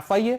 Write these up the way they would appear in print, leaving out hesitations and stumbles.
FIA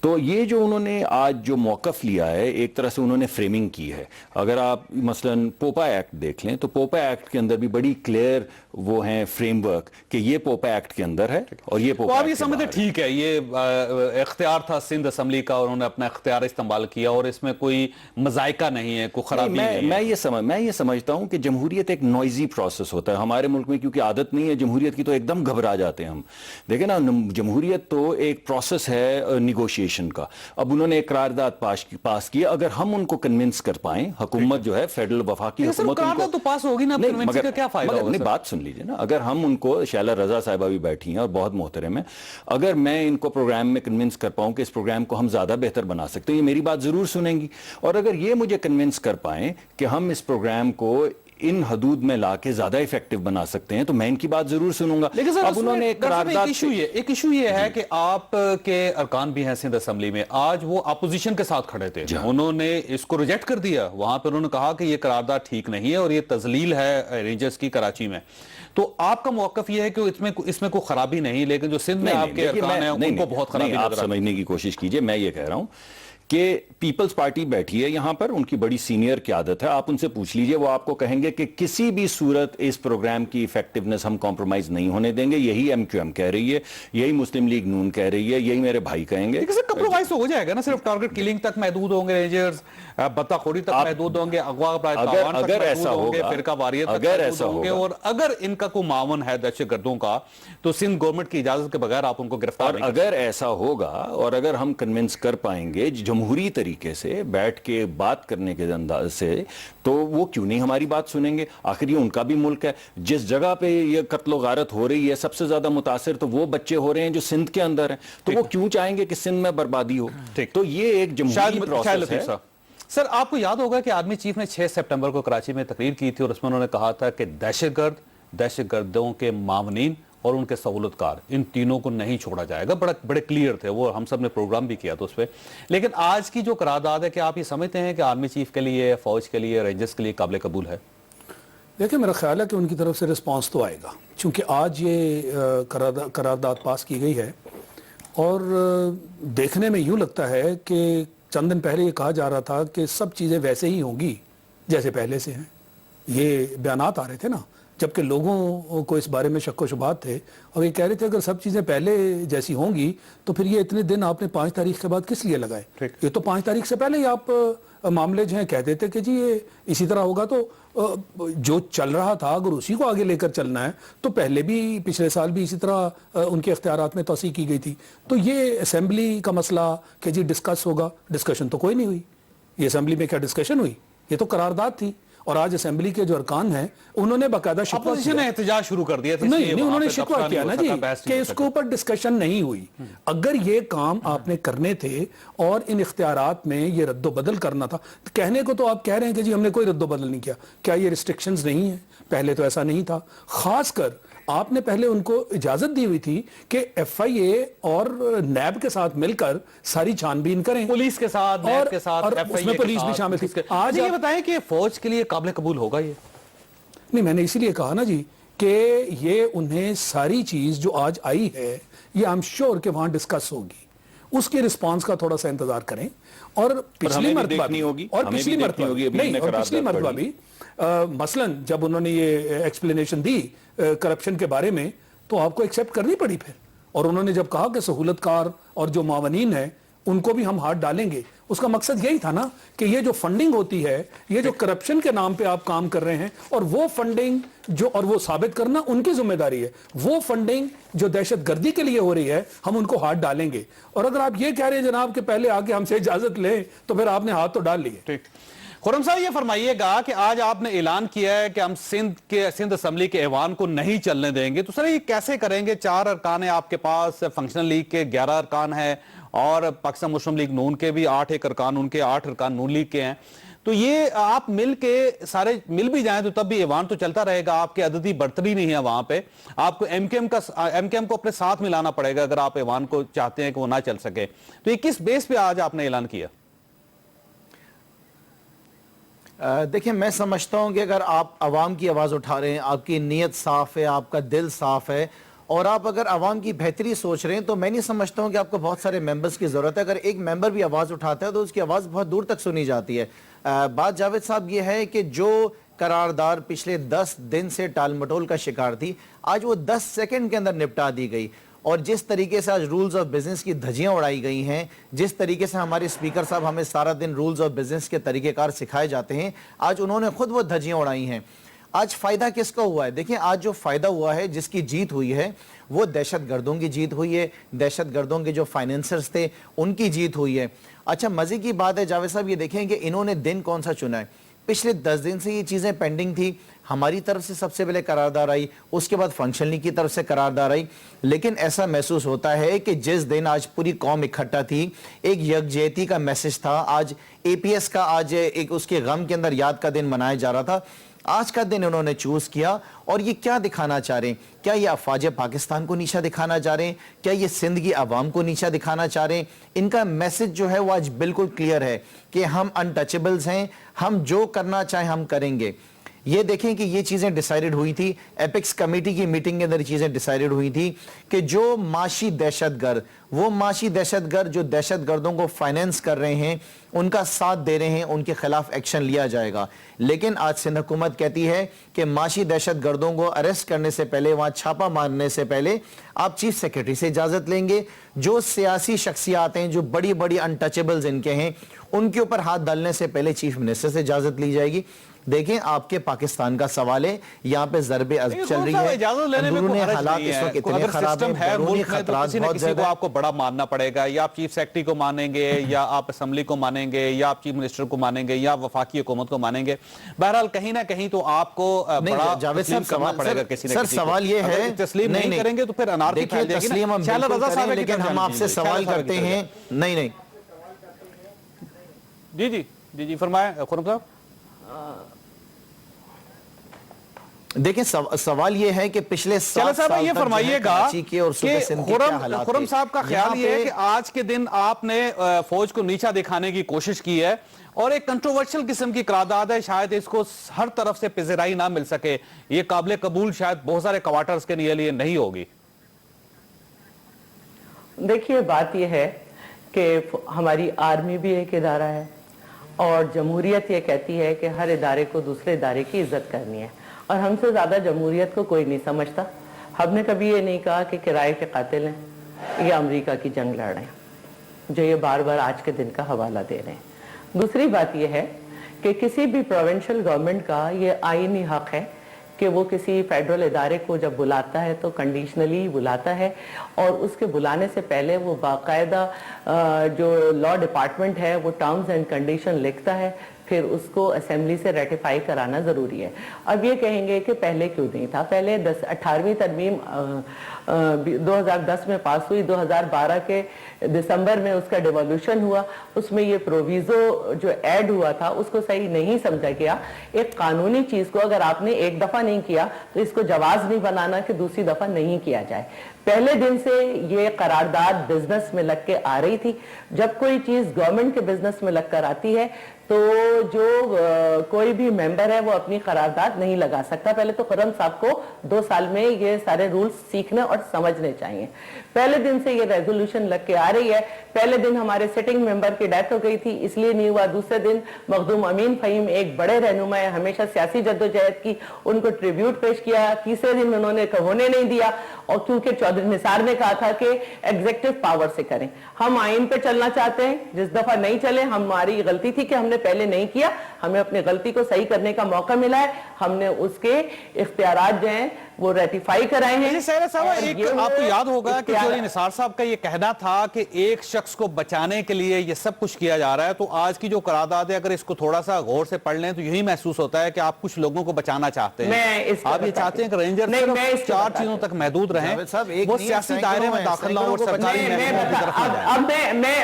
تو یہ جو انہوں نے آج جو موقف لیا ہے ایک طرح سے انہوں نے فریمنگ کی ہے. اگر آپ مثلاً پوپا ایکٹ دیکھ لیں تو پوپا ایکٹ کے اندر بھی بڑی کلیئر وہ ہیں فریم ورک کہ یہ پوپا ایکٹ کے اندر ہے اور یہ پوپا آپ ایکٹ یہ کے سمجھتے باہر ہے. ٹھیک ہے یہ اختیار تھا سندھ اسمبلی کا اور انہوں نے اپنا اختیار استعمال کیا اور اس میں کوئی مذائقہ نہیں ہے, کوئی خرابی نہیں ہے. میں یہ سمجھتا ہوں کہ جمہوریت ایک نوائزی پروسیس ہوتا ہے. ہمارے ملک میں کیونکہ عادت نہیں ہے جمہوریت کی تو ایک دم گھبرا جاتے ہیں ہم. دیکھیں نا, جمہوریت تو ایک پروسیس ہے نیگوشیشن کا. اب انہوں نے ایک قرارداد پاس کی, اگر ہم ان کو کنونس کر پائیں, حکومت جو ہے فیڈرل وفاقی حکومت, قرارداد تو پاس ہوگی نا, کنونس کا کیا فائدہ ہوگا؟ بات سن لیجئے نا, اگر ہم ان کو, شیلا رضا صاحبہ بھی بیٹھی ہیں اور بہت محترم ہیں, اگر میں ان کو پروگرام میں کنونس کر پاؤں کہ اس پروگرام کو ہم زیادہ بہتر بنا سکتے ہیں, یہ میری بات ضرور سنیں گی. اور اگر یہ مجھے کنونس کر پائیں کہ ہم اس پروگرام کو ان حدود میں لا کے زیادہ ایفیکٹو بنا سکتے ہیں تو میں ان کی بات ضرور سنوں گا. لیکن اب انہوں نے ایک ایشو یہ ہے کہ آپ کے ارکان بھی ہیں سندھ اسمبلی میں, آج وہ اپوزیشن کے ساتھ کھڑے تھے, انہوں نے اس کو ریجیکٹ کر دیا. وہاں پر انہوں نے کہا کہ یہ قرارداد ٹھیک نہیں ہے اور یہ تذلیل ہے رینجرز کی کراچی میں. تو آپ کا موقف یہ ہے کہ اس میں کوئی خرابی نہیں, لیکن جو سندھ میں آپ کے ارکان ہیں ان کو بہت خرابی نظر آتی ہے. آپ سمجھنے کی کوشش کیجئے, میں یہ کہہ رہا ہوں کہ پیپلز پارٹی بیٹھی ہے یہاں پر, ان کی بڑی سینئر قیادت ہے, آپ ان سے پوچھ لیجئے, وہ آپ کو کہیں گے کہ کسی بھی صورت اس پروگرام کی ایفیکٹونس ہم کمپرومائز نہیں ہونے دیں گے. یہی ایم کیو ایم کہہ رہی ہے, یہی مسلم لیگ نون کہہ رہی ہے, یہی میرے بھائی کہیں گے. کمپرومائز ہو جائے گا نا, صرف ٹارگٹ کلنگ تک محدود ہوں گے رینجرز, بطہ خوری تک محدود ہوں گے, اغوا اگر ایسا ہوگا, فرقہ واریت تک محدود ہوں گے, اور اگر ان کا کوئی معاون ہے دہشت گردوں کا تو سندھ گورنمنٹ کی اجازت کے بغیر آپ ان کو گرفتار نہیں کر سکتے. اگر ایسا ہوگا اور اگر ہم کنونس کر پائیں گے جمہوری طریقے سے بیٹھ کے بات کرنے کے انداز سے, تو وہ کیوں نہیں ہماری بات سنیں گے؟ آخر یہ ان کا بھی ملک ہے. جس جگہ پہ یہ قتل و غارت ہو رہی ہے سب سے زیادہ متاثر تو وہ بچے ہو رہے ہیں جو سندھ کے اندر ہیں, تو وہ کیوں چاہیں گے کہ سندھ میں بربادی ہو؟ تو یہ ایک جمہوری پروسیس ہے. سر آپ کو یاد ہوگا کہ آرمی چیف نے 6 سپٹمبر کو کراچی میں تقریر کی تھی اور اس میں انہوں نے کہا تھا کہ دہشت گردوں کے معاونین اور ان کے سہولت کار, ان تینوں کو نہیں چھوڑا جائے گا. بڑے کلیئر تھے وہ, ہم سب نے پروگرام بھی کیا تھا اس پہ. لیکن آج کی جو قرارداد ہے, کہ آپ یہ سمجھتے ہیں کہ آرمی چیف کے لیے, فوج کے لیے, رینجرز کے لیے قابل قبول ہے؟ دیکھیں میرا خیال ہے کہ ان کی طرف سے رسپانس تو آئے گا, چونکہ آج یہ قرارداد پاس کی گئی ہے اور دیکھنے میں یوں لگتا ہے کہ چند دن پہلے یہ کہا جا رہا تھا کہ سب چیزیں ویسے ہی ہوں گی جیسے پہلے سے ہیں. یہ بیانات آ رہے تھے نا, جبکہ لوگوں کو اس بارے میں شک و شبہات تھے اور یہ کہہ رہے تھے اگر سب چیزیں پہلے جیسی ہوں گی تو پھر یہ اتنے دن آپ نے 5 تاریخ کے بعد کس لیے لگائے؟ یہ تو 5 تاریخ سے پہلے ہی آپ معاملے جو ہیں کہہ دیتے کہ جی یہ اسی طرح ہوگا. تو جو چل رہا تھا اگر اسی کو آگے لے کر چلنا ہے تو پہلے بھی پچھلے سال بھی اسی طرح ان کے اختیارات میں توسیع کی گئی تھی. تو یہ اسمبلی کا مسئلہ کہ جی ڈسکس ہوگا, ڈسکشن تو کوئی نہیں ہوئی. یہ اسمبلی میں کیا ڈسکشن ہوئی؟ یہ تو قرارداد تھی. اور آج اسمبلی کے جو ارکان ہیں انہوں نے باقاعدہ شکوہ کیا, نے احتجاج شروع کر دیا تھا. نہیں انہوں نے شکوہ کیا نا جی کہ اس کے اوپر ڈسکشن نہیں ہوئی. اگر یہ کام آپ نے کرنے تھے اور ان اختیارات میں یہ رد و بدل کرنا تھا, کہنے کو تو آپ کہہ رہے ہیں کہ جی ہم نے کوئی رد و بدل نہیں کیا. کیا یہ ریسٹرکشنز نہیں ہیں؟ پہلے تو ایسا نہیں تھا. خاص کر آپ نے پہلے ان کو اجازت دی ہوئی تھی کہ ایف آئی اے اور نیب کے ساتھ مل کر ساری چھان بین کریں, پولیس کے ساتھ, نیب کے ساتھ, اور اس میں پولیس بھی شامل تھی. آج یہ بتائیں کہ فوج کے لیے قابل قبول ہوگا یہ؟ نہیں, میں نے اسی لیے کہا نا جی کہ یہ انہیں ساری چیز جو آج آئی ہے یہ I'm sure کہ وہاں ڈسکس ہوگی, اس کی رسپانس کا تھوڑا سا انتظار کریں. اور پچھلی مرتبہ بھی مثلا جب انہوں نے یہ ایکسپلینیشن دی کرپشن کے بارے میں تو آپ کو ایکسیپٹ کرنی پڑی پھر. اور انہوں نے جب کہا کہ سہولت کار اور جو معاونین ہیں ان کو بھی ہم ہاتھ ڈالیں گے, اس کا مقصد یہی تھا نا کہ یہ جو فنڈنگ ہوتی ہے, یہ جو کرپشن کے نام پہ آپ کام کر رہے ہیں, اور وہ فنڈنگ جو, اور وہ ثابت کرنا ان کی ذمہ داری ہے, وہ فنڈنگ جو دہشت گردی کے لیے ہو رہی ہے ہم ان کو ہاتھ ڈالیں گے. اور اگر آپ یہ کہہ رہے ہیں جناب کہ پہلے آ کے ہم سے اجازت لیں تو پھر آپ نے ہاتھ تو ڈال لیے. ٹھیک. خرم صاحب یہ فرمائیے گا کہ آج آپ نے اعلان کیا ہے کہ ہم سندھ اسمبلی کے ایوان کو نہیں چلنے دیں گے, تو سر یہ کیسے کریں گے؟ 4 ارکان ہیں آپ کے پاس, فنکشنل لیگ کے 11 ارکان ہیں اور پاکستان مسلم لیگ نون کے بھی 8 ارکان, ان کے 8 ارکان نون لیگ کے ہیں. تو یہ آپ مل کے سارے مل بھی جائیں تو تب بھی ایوان تو چلتا رہے گا. آپ کے عددی برتری نہیں ہے وہاں پہ, آپ کو ایم کے ایم کو اپنے ساتھ ملانا پڑے گا اگر آپ ایوان کو چاہتے ہیں کہ وہ نہ چل سکے. تو یہ کس بیس پہ آج آپ نے اعلان کیا؟ دیکھیں میں سمجھتا ہوں کہ اگر آپ عوام کی آواز اٹھا رہے ہیں, آپ کی نیت صاف ہے, آپ کا دل صاف ہے, اور آپ اگر عوام کی بہتری سوچ رہے ہیں تو میں نہیں سمجھتا ہوں کہ آپ کو بہت سارے ممبرز کی ضرورت ہے. اگر ایک ممبر بھی آواز اٹھاتا ہے تو اس کی آواز بہت دور تک سنی جاتی ہے. بات جاوید صاحب یہ ہے کہ جو قرارداد پچھلے 10 دن سے ٹال مٹول کا شکار تھی, آج وہ 10 سیکنڈ کے اندر نپٹا دی گئی. اور جس طریقے سے آج رولز آف بزنس کی دھجیاں اڑائی گئی ہیں, جس طریقے سے ہمارے اسپیکر صاحب ہمیں سارا دن رولز آف بزنس کے طریقہ کار سکھائے جاتے ہیں, آج انہوں نے خود وہ دھجیاں اڑائی ہیں. آج فائدہ کس کا ہوا ہے؟ دیکھیں آج جو فائدہ ہوا ہے, جس کی جیت ہوئی ہے, وہ دہشت گردوں کی جیت ہوئی ہے, دہشت گردوں کے جو فائنینسرز تھے ان کی جیت ہوئی ہے. اچھا مزے کی بات ہے جاوید صاحب, یہ دیکھیں کہ انہوں نے دن کون سا چنا ہے. پچھلے 10 دن سے یہ چیزیں پینڈنگ تھی. ہماری طرف سے سب سے پہلے قرارداد آئی, اس کے بعد فنکشن لیگ کی طرف سے قرارداد آئی. لیکن ایسا محسوس ہوتا ہے کہ جس دن آج پوری قوم اکٹھا تھی, ایک یکجہتی کا میسج تھا, آج اے پی ایس کا آج ایک اس کے غم کے اندر یاد کا دن منایا جا رہا تھا, آج کا دن انہوں نے چوز کیا. اور یہ کیا دکھانا چاہ رہے ہیں؟ کیا یہ افواج پاکستان کو نیچا دکھانا چاہ رہے ہیں؟ کیا یہ سندھ کی عوام کو نیچا دکھانا چاہ رہے ہیں؟ ان کا میسج جو ہے وہ آج بالکل کلیئر ہے کہ ہم انٹچیبلز ہیں, ہم جو کرنا چاہیں ہم کریں گے. یہ دیکھیں کہ یہ چیزیں ڈیسائیڈڈ ہوئی تھی, ایپکس کمیٹی کی میٹنگ کے اندر چیزیں ڈیسائیڈڈ ہوئی تھی کہ جو معاشی دہشت گرد, وہ معاشی دہشت گرد جو دہشت گردوں کو فائنینس کر رہے ہیں, ان کا ساتھ دے رہے ہیں, ان کے خلاف ایکشن لیا جائے گا. لیکن آج سندھ حکومت کہتی ہے کہ معاشی دہشت گردوں کو اریسٹ کرنے سے پہلے, وہاں چھاپا مارنے سے پہلے آپ چیف سیکریٹری سے اجازت لیں گے. جو سیاسی شخصیات ہیں, جو بڑی بڑی انٹچیبلز ان کے ہیں, ان کے اوپر ہاتھ ڈالنے سے پہلے چیف منسٹر سے اجازت لی جائے گی. دیکھیں آپ کے پاکستان کا سوال ہے, یہاں پہ ضرب عضب چل رہی ہے, اندرونی حالات اس وقت اتنے خراب ہیں, بیرونی خطرات بہت زیادہ کو آپ کو بڑا ماننا پڑے گا, یا آپ چیف سیکرٹری کو مانیں گے, یا آپ اسمبلی کو مانیں گے, یا آپ چیف منسٹر کو مانیں گے, یا وفاقی حکومت کو مانیں گے. بہرحال کہیں نہ کہیں تو آپ کو بڑا تسلیم کرنا پڑے گا کسی نہ کسی کو. سر سوال یہ ہے, تسلیم نہیں کریں گے تو پھر انارکی پھیل جائے گی. تسلیم ہم بالکل کریں, لیکن ہم آپ سے سوال کرتے ہیں. نہیں جی فرمائیں خرم صاحب. دیکھیں سوال یہ ہے کہ پچھلے 7 سال یہ فرمائیے گا کہ خرم صاحب کا خیال یہ ہے کہ آج کے دن آپ نے فوج کو نیچا دکھانے کی کوشش کی ہے, اور ایک کنٹروورشل قسم کی قرارداد ہے, شاید اس کو ہر طرف سے پذیرائی نہ مل سکے, یہ قابل قبول شاید بہت سارے کوارٹرز کے لیے نہیں ہوگی. دیکھیے بات یہ ہے کہ ہماری آرمی بھی ایک ادارہ ہے, اور جمہوریت یہ کہتی ہے کہ ہر ادارے کو دوسرے ادارے کی عزت کرنی ہے, اور ہم سے زیادہ جمہوریت کو کوئی نہیں سمجھتا. ہم نے کبھی یہ نہیں کہا کہ کرائے کے قاتل ہیں یا امریکہ کی جنگ لڑ رہے ہیں, جو یہ بار بار آج کے دن کا حوالہ دے رہے ہیں. دوسری بات یہ ہے کہ کسی بھی پروونشل گورنمنٹ کا یہ آئینی حق ہے کہ وہ کسی فیڈرل ادارے کو جب بلاتا ہے تو کنڈیشنلی بلاتا ہے, اور اس کے بلانے سے پہلے وہ باقاعدہ جو لا ڈپارٹمنٹ ہے وہ ٹرمز اینڈ کنڈیشن لکھتا ہے, پھر اس کو اسمبلی سے ریٹیفائی کرانا ضروری ہے. اب یہ کہیں گے کہ پہلے کیوں نہیں تھا؟ پہلے 18ویں ترمیم 2010 میں پاس ہوئی, 2012 کے دسمبر میں اس کا ڈیوالوشن ہوا, اس میں یہ پروویزو جو ایڈ ہوا تھا اس کو صحیح نہیں سمجھا گیا. ایک قانونی چیز کو اگر آپ نے ایک دفعہ نہیں کیا تو اس کو جواز نہیں بنانا کہ دوسری دفعہ نہیں کیا جائے. پہلے دن سے یہ قرارداد بزنس میں لگ کے آ رہی تھی. جب کوئی چیز گورنمنٹ کے بزنس میں لگ کر آتی ہے تو جو کوئی بھی ممبر ہے وہ اپنی قرارداد نہیں لگا سکتا. پہلے تو خرم صاحب کو 2 سال میں یہ سارے رولز سیکھنے اور سمجھنے چاہیے. پہلے دن سے یہ ریزولوشن لگ کے آ رہی ہے. پہلے دن ہمارے سٹنگ ممبر کی ڈیتھ ہو گئی تھی, اس لیے نہیں ہوا. دوسرے دن مخدوم امین فہیم ایک بڑے رہنما ہے, ہمیشہ سیاسی جدوجہد کی, ان کو ٹریبیوٹ پیش کیا. تیسرے دن انہوں نے ہونے نہیں دیا, اور کیونکہ چودھری نثار نے کہا تھا کہ ایگزیکٹو پاور سے کریں. ہم آئین پہ چلنا چاہتے ہیں, جس دفعہ نہیں چلے ہماری غلطی تھی کہ ہم نے پہلے نہیں کیا, ہمیں اپنی غلطی کو صحیح کرنے کا موقع ملا ہے, ہم نے اس کے اختیارات جو ہیں وہ ریٹیفائی کرائے ہیں. آپ کو یاد ہوگا کہ چودھری نثار صاحب کا یہ کہنا تھا کہ ایک شخص کو بچانے کے لیے یہ سب کچھ کیا جا رہا ہے. تو آج کی جو قرارداد ہے اگر اس کو تھوڑا سا غور سے پڑھ لیں تو یہی محسوس ہوتا ہے کہ آپ کچھ لوگوں کو بچانا چاہتے ہیں. آپ یہ چاہتے ہیں کہ رینجر صرف 4 چیزوں تک محدود رہیں, وہ سیاسی دائرے میں داخل نہ ہو اور سرکاری محکموں کی طرف نہ جائیں. اب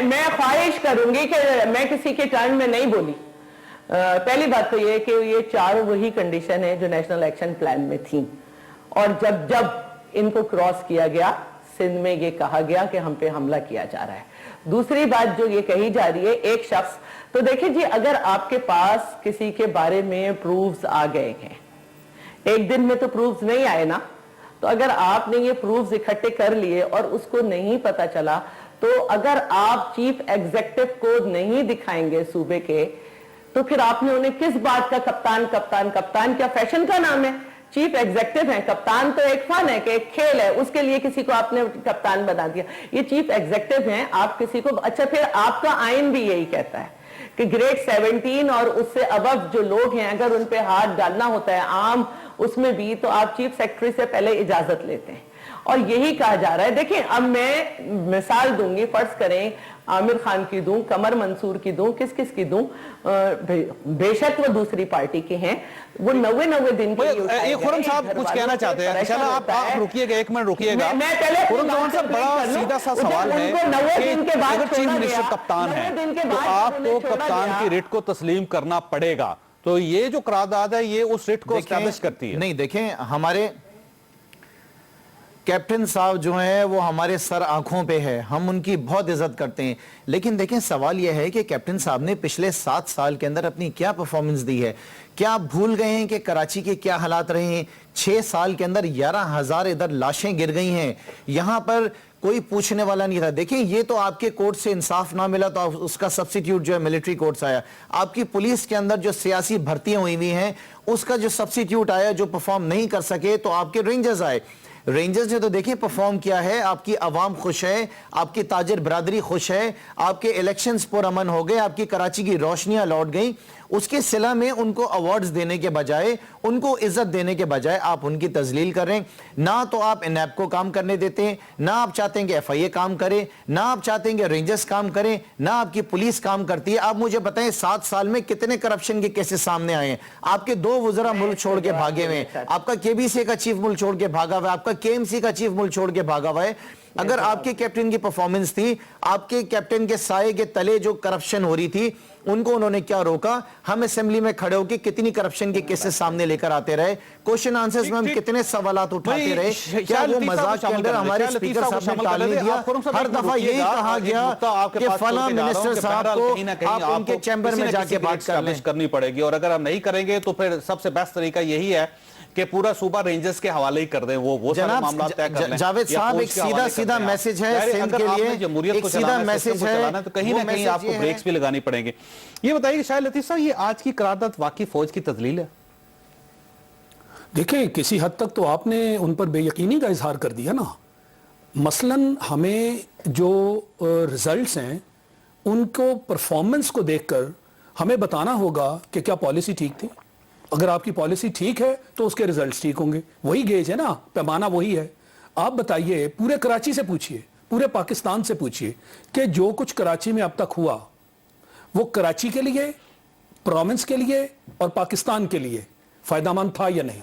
میں خواہش کروں گی کہ میں کسی کے ٹرن میں نہیں بولی. پہلی بات تو یہ کہ یہ 4 وہی کنڈیشن ہے جو نیشنل ایکشن پلان میں تھیں, اور جب ان کو کراس کیا گیا سندھ میں یہ کہا گیا کہ ہم پہ حملہ کیا جا رہا ہے. دوسری بات جو یہ کہی جا رہی ہے ایک شخص, تو دیکھیں جی اگر آپ کے پاس کسی کے بارے میں پروفز آ گئے ہیں, ایک دن میں تو پروفز نہیں آئے نا, تو اگر آپ نے یہ پروفز اکٹھے کر لیے اور اس کو نہیں پتا چلا، تو اگر آپ چیف ایگزیکٹو کو نہیں دکھائیں گے صوبے کے، تو پھر آپ نے انہیں کس بات کا کپتان کیا فیشن کا نام ہے؟ چیف ایگزیکٹو ہیں، کپتان تو ایک فن ہے کہ ایک کھیل ہے، اس کے لیے کسی کو آپ نے کپتان بنا دیا. یہ چیف ایگزیکٹو ہیں، آپ کسی کو اچھا، پھر آپ کا آئین بھی یہی کہتا ہے کہ گریڈ 17 اور اس سے ابو جو لوگ ہیں اگر ان پہ ہاتھ ڈالنا ہوتا ہے عام اس میں بھی، تو آپ چیف سیکرٹری سے پہلے اجازت لیتے ہیں. اور یہی کہا جا رہا ہے. دیکھیں اب میں مثال دوں گی، فرض کریں عامر خان کی دوں، قمر منصور کی دوں، کس کی دوں، بے شک وہ دوسری پارٹی کے ہیں، وہ 90 دن کے لیے خرم صاحب کچھ کہنا چاہتے ہیں. چلو آپ رکیے گا، ایک منٹ رکیے گا. خرم صاحب بڑا سیدھا سا سوال ہے کہ اگر چیف منسٹر کپتان ہے تو آپ کو کپتان کی ریٹ کو تسلیم کرنا پڑے گا، تو یہ جو قرارداد ہے یہ اس ریٹ کو اسٹیبلش کرتی ہے. نہیں دیکھیں، ہمارے کیپٹن صاحب جو ہیں وہ ہمارے سر آنکھوں پہ ہے، ہم ان کی بہت عزت کرتے ہیں، لیکن دیکھیں سوال یہ ہے کہ کیپٹن صاحب نے پچھلے 7 سال کے اندر اپنی کیا پرفارمنس دی ہے؟ کیا آپ بھول گئے ہیں کہ کراچی کے کیا حالات رہے ہیں؟ 6 سال کے اندر 11,000 ادھر لاشیں گر گئی ہیں، یہاں پر کوئی پوچھنے والا نہیں تھا. دیکھیں یہ تو آپ کے کورٹ سے انصاف نہ ملا تو اس کا سبسٹیٹیوٹ جو ہے ملٹری کورٹ سے آیا. آپ کی پولیس کے اندر جو سیاسی بھرتیاں ہوئی ہیں اس کا جو سبسٹیٹیوٹ آیا، جو پرفارم نہیں کر سکے تو آپ کے رینجرز آئے. رینجرز نے تو دیکھیں پرفارم کیا ہے، آپ کی عوام خوش ہے، آپ کی تاجر برادری خوش ہے، آپ کے الیکشنز پر امن ہو گئے، آپ کی کراچی کی روشنیاں لوٹ گئیں. اس کے صلہ میں ان کو ایوارڈز دینے کے بجائے، ان کو عزت دینے کے بجائے آپ ان کی تذلیل کر رہے ہیں. نہ تو آپ نیب کو کام کرنے دیتے ہیں، نہ آپ چاہتے ہیں کہ ایف آئی اے کام کرے، نہ آپ چاہتے ہیں کہ رینجرز کام کریں، نہ آپ کی پولیس کام کرتی ہے. آپ مجھے بتائیں 7 سال میں کتنے کرپشن کے کیسز سامنے آئے ہیں؟ آپ کے 2 وزراء ملک چھوڑ کے بھاگے ہوئے ہیں، آپ کا کے بی سی کا چیف ملک چھوڑ کے بھاگا ہوا ہے، آپ کا کے ایم سی کا چیف ملک چھوڑ کے بھاگا ہوا ہے. اگر آپ کے کیپٹن کی پرفارمنس تھی، آپ کے کیپٹن کے سائے کے تلے جو کرپشن ہو رہی تھی ان کو انہوں نے کیا روکا؟ ہم اسمبلی میں کھڑے ہو کے کتنی کرپشن کے کیسز سامنے لے کر آتے رہے، کوشچن آنسرز میں ہم کتنے سوالات اٹھاتے رہے. کیا وہ مذاق کے اندر ہمارے اسپیکر صاحب نے ٹال نہیں دیا؟ ہر دفعہ یہی کہا گیا کہ فلاں منسٹر صاحب کو آپ ان کے چیمبر میں جا کے بات کرنی پڑے گی، اور اگر ہم نہیں کریں گے تو پھر سب سے بیسٹ طریقہ یہی ہے کہ پورا صوبہ رینجرز کے حوالے ہی کر دیں، وہ سارے معاملات طے کر لیں. جاوید صاحب ایک سیدھا میسج ہے سندھ کے لیے، جمہوریت کو چلانا ہے تو کہیں نہ کہیں آپ کو بریکس بھی لگانی پڑیں گے. یہ بتائیے کہ شاہد لطیف صاحب یہ آج کی قرارداد واقعی فوج کی تذلیل ہے؟ دیکھیں کسی حد تک تو آپ نے ان پر بے یقینی کا اظہار کر دیا نا. مثلاً ہمیں جو ریزلٹس ہیں ان کو پرفارمنس کو دیکھ کر ہمیں بتانا ہوگا کہ کیا پالیسی ٹھیک تھی. اگر آپ کی پالیسی ٹھیک ہے تو اس کے ریزلٹس ٹھیک ہوں گے. وہی گیج ہے نا، پیمانہ وہی ہے. آپ بتائیے، پورے کراچی سے پوچھئے، پورے پاکستان سے پوچھئے کہ جو کچھ کراچی میں اب تک ہوا وہ کراچی کے لیے، پروونس کے لیے اور پاکستان کے لیے فائدہ مند تھا یا نہیں.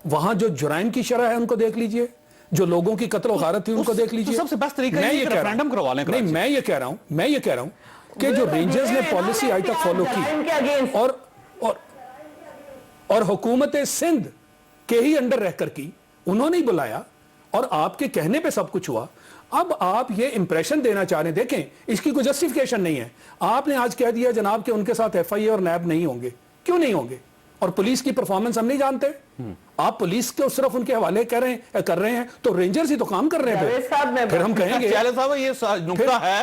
وہاں جو جرائم کی شرح ہے ان کو دیکھ لیجئے، جو لوگوں کی قتل و غارت تھی ان کو دیکھ لیجئے. سب سے بیسٹ طریقہ ہے کہ ریفرینڈم کروا لیں. نہیں، میں یہ کہہ رہا ہوں کہ جو رینجرز نے پالیسی آج تک فالو کی اور حکومت سندھ کے ہی انڈر رہ کر کی، انہوں نے ہی بلایا اور آپ کے کہنے پہ سب کچھ ہوا. اب آپ یہ امپریشن دینا چاہ رہے ہیں، دیکھیں اس کی کوئی جسٹیفیکیشن نہیں ہے. آپ نے آج کہہ دیا جناب کہ ان کے ساتھ ایف آئی اے اور نیب نہیں ہوں گے. کیوں نہیں ہوں گے؟ اور پولیس کی پرفارمنس ہم نہیں جانتے. آپ پولیس کو صرف ان کے حوالے کر رہے ہیں تو رینجرز ہی تو کام کر رہے ہیں. پھر ہم کہیں گے